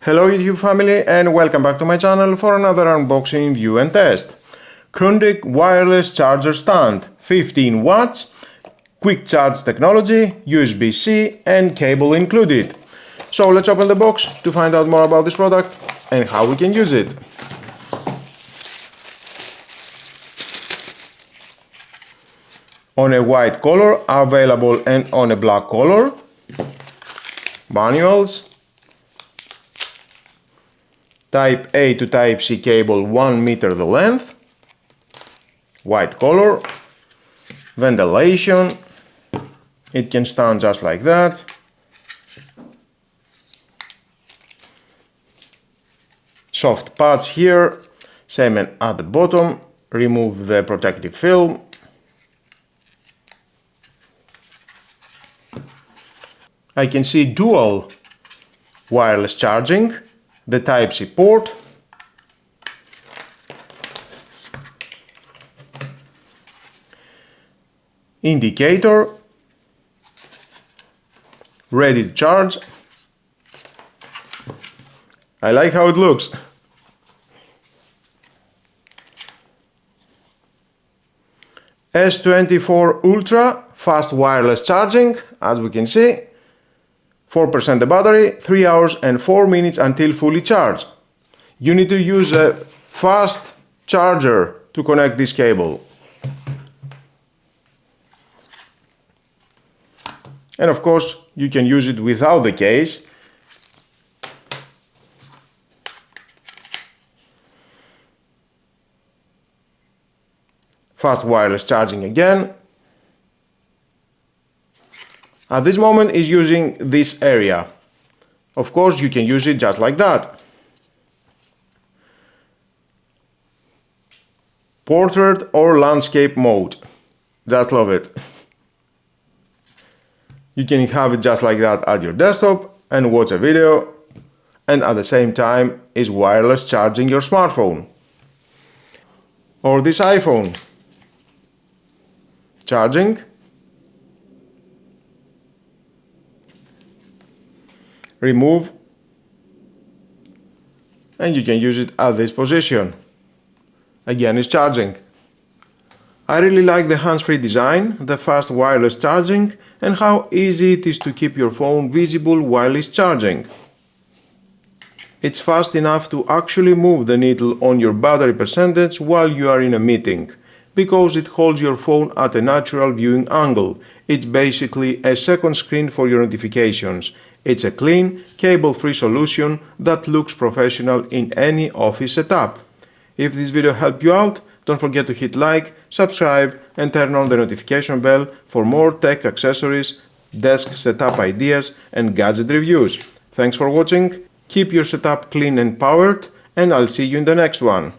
Hello YouTube family and welcome back to my channel for another unboxing, review and test. Grundig wireless charger stand, 15 watts, quick charge technology, USB-C and cable included. So let's open the box to find out more about this product and how we can use it. On a white color available and on a black color. Manuals. Type A to Type C cable 1 meter the length, white color, ventilation, it can stand just like that, soft pads here, same at the bottom, remove the protective film, I can see dual wireless charging, the Type-C port, indicator, ready to charge. I like how it looks. S24 Ultra fast wireless charging, as we can see. 4% the battery, 3 hours and 4 minutes until fully charged. You need to use a fast charger to connect this cable. And of course, you can use it without the case. Fast wireless charging again. At this moment is using this area. Of course you can use it just like that. Portrait or landscape mode. Just love it. You can have it just like that at your desktop and watch a video, and at the same time is wireless charging your smartphone. Or this iPhone. Charging. Remove, and you can use it at this position. Again, it's charging. I really like the hands-free design, the fast wireless charging, and how easy it is to keep your phone visible while it's charging. It's fast enough to actually move the needle on your battery percentage while you are in a meeting, because it holds your phone at a natural viewing angle. It's basically a second screen for your notifications. It's a clean, cable-free solution that looks professional in any office setup. If this video helped you out, don't forget to hit like, subscribe and turn on the notification bell for more tech accessories, desk setup ideas and gadget reviews. Thanks for watching, keep your setup clean and powered, and I'll see you in the next one.